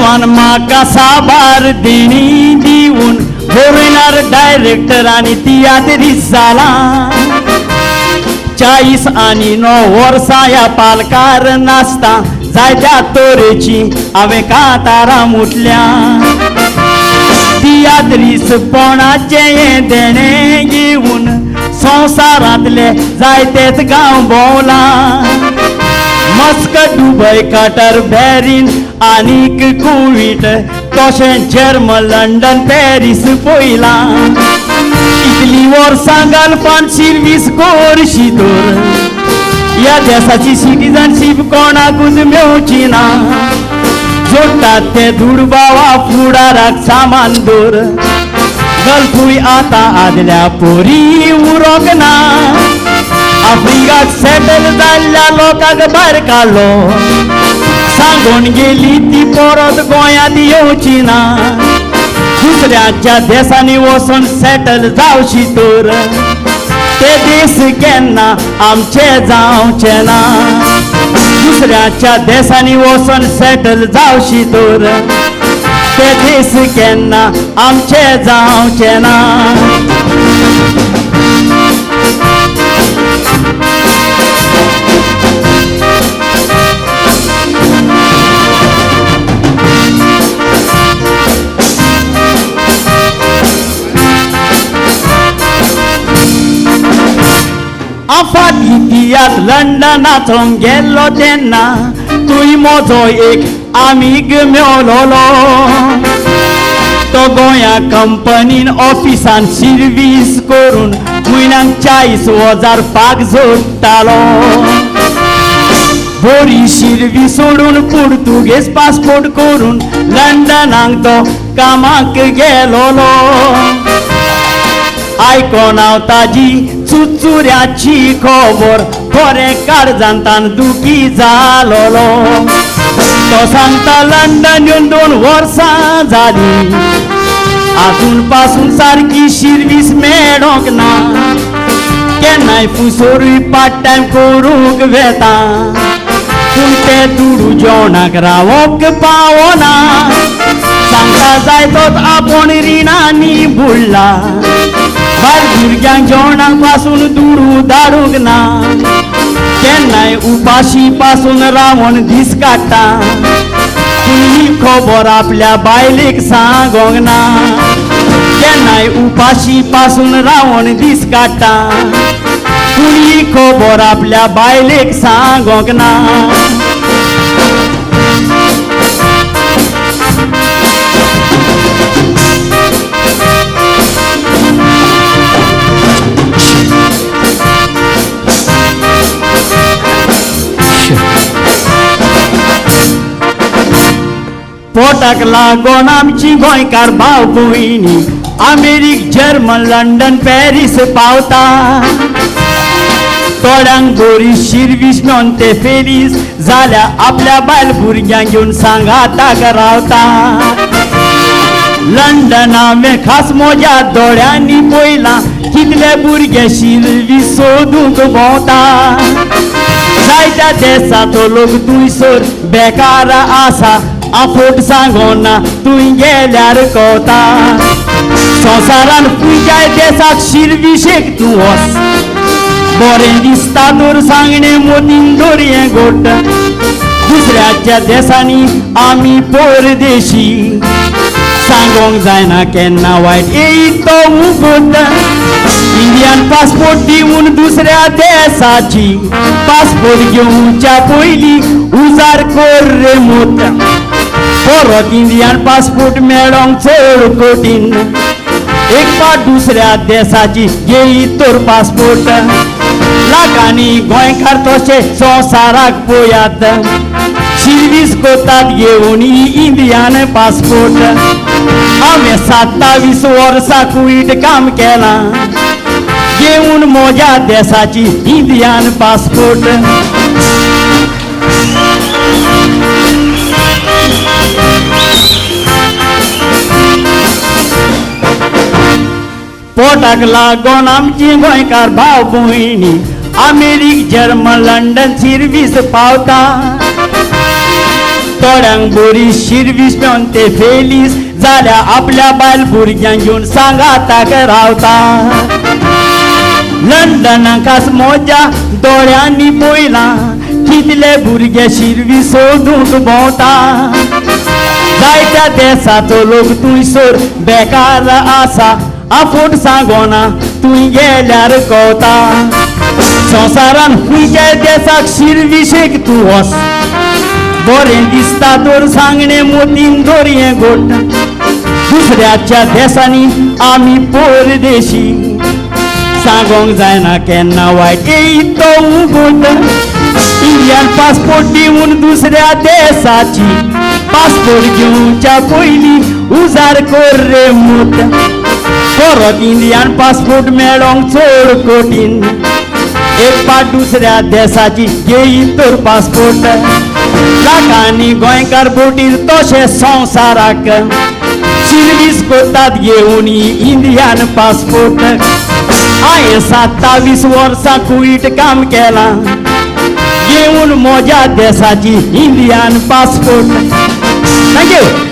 देवान म्हाका साबार देणी दिवन फोरेनर डायरेक्टर आनी तियात्रीस जाला 40 आनी 9 वर्सां ह्या पालकार नासता जायत्या तोरेची हांवें कांतारां मुटल्या तियात्रीस पोणाचे हे देणे घेवन संवसारांतले जायतेच गांव भोंवला मस्कट दुबय कटर बॅरीन आनीक कुवेट तशें जर्मन लंडन पॅरीस पयला इतली वर्सां गल्फान सर्वीस करशी तर ह्या देशाची सिटीजनशीप कोणाकूच मेवची ना जोडटात ते दुडबावा फुडाराक सामान दवर गल्फूय आतां आदल्या पोरी उरोंक ना आफ्रिकाक सेटल जाल्ल्या लोकांक भायर काडलो सांगून गेली ती परत गोंयांत येवची ना दुसऱ्याच्या देशांनी वचून सेटल जावची तर ते देश केन्ना आमचे जावचे ना दुसऱ्याच्या देशांनी वचून सेटल जावची तर ते देश केन्ना आमचे जावचे ना आफाट इतिहास लंडनाचोन गेल्लो तेन्ना तुय म्हजो एक आमीग मेवलोलो तो गोंया कंपनीन ऑफिसान सर्वीस करून म्हयन्याक 40,000 पाग जोडटालो बरी सर्वीस सोडून पुर्तुगेज पासपोर्ट करून लंडनाक तो कामाक गेलोलो आयकोन हांव ताजी चुचुऱ्याची खबर खरें काळजांतान दुखी जालोलो तो सांगता लंडन येवन 2 वर्सां जालीं आजून पासून सारकी सर्वीस मेळोंक ना केन्नाय फुसोरूय पार्ट टायम करूंक वेता पूण ते दुडू जेवणाक रावोंक पावना सांगता जाय तोच आपूण रिणांनी बुडला बाल भुरग्यांक जेवणाक पासून दुडू धाडूंक ना केन्नाय उपाशी पासून रावण दीस काडटा पूण ही खबर आपल्या बायलेक सांगोंक ना केन्नाय उपाशी पासून रावण दीस काडटा पूण ही खबर आपल्या बायलेक सांगोंक ना पोटाक लागून आमची गोंयकार भाव भयणी अमेरिक जर्मन लंडन पॅरीस पावता थोड्यांक बरी सर्वीस मेळोन ते फेरीस जाल्या आपल्या बायल भुरग्यांक घेवन सांगाताक रावता लंडन हांवें खास म्हज्या दोळ्यांनी पळयलां कितले भुरगे सर्वीस सोदूंक भोंवता जायत्या देशाचो लोक थंयसर बेकार आसा आफोट सांगोना तुय गेल्यार कोता संवसारान खंयच्याय देशाक सर्वीसेक तूं वच बरें दिसता तर सांगणें मोतीन दोरयें घोट दुसऱ्याच्या देशांनी आमी परदेशी सांगोंक जायना केन्ना वायट येयत तो उगोत इंडियन पासपोर्ट दिवन दुसऱ्या देशाची पासपोर्ट घेवच्या पयलीं उजार कर रे मोत परत इंडियन पासपोर्ट मेळोंक चड कठीण एक फावट दुसऱ्या देशाची घेयत तर पासपोर्ट लाखांनी गोंयकार तशे संवसाराक पळयात सर्वीस कोतात घेवन इंडियन पासपोर्ट हांवें 27 वर्सां कुवेट काम केलां घेवन म्हज्या देशाची इंडियन पासपोर्ट पोटाक लागून आमची गोंयकार भाव भयणी अमेरिक जर्मन लंडन सर्वीस पावता थोड्यांक बरी शिरवीस पेवन ते फेलीस जाल्या आपल्या बायल भुरग्यांक घेवन सांगाताक रावता लंडनाक खास मोज्या दोळ्यांनी पळयलां कितले भुरगे शिरवी सोदूंक भोंवता जायत्या देशाचो लोक थंयसर बेकार आसा आफूट सांगोना तुय गेल्यार कळटा संवसारान खंयच्याय देशाक शिरविशेक तूं वच बरें दिसता तर सांगणें मोतीन दोरयें घोट दुसऱ्याच्या देशांनी आमी परदेशी सांगोंक जायना केन्ना वायट तो उगोट इंडियन पासपोर्ट दिवन दुसऱ्या देशाची पासपोर्ट घेवच्या पयलीं उजार कर रे मूत परत इंडियन पासपोर्ट मेळोंक चड कठीण एक पाट दुसऱ्या देशाची घेयी तर पासपोर्ट लाखांनी गोंयकार बोटीर तशें संवसाराक शिरवीस कोतात घेवन इंडियन पासपोर्ट हांवें 27 वर्सां कुईट काम केलां घेवन म्हज्या देशाची इंडियन पासपोर्ट थँक्यू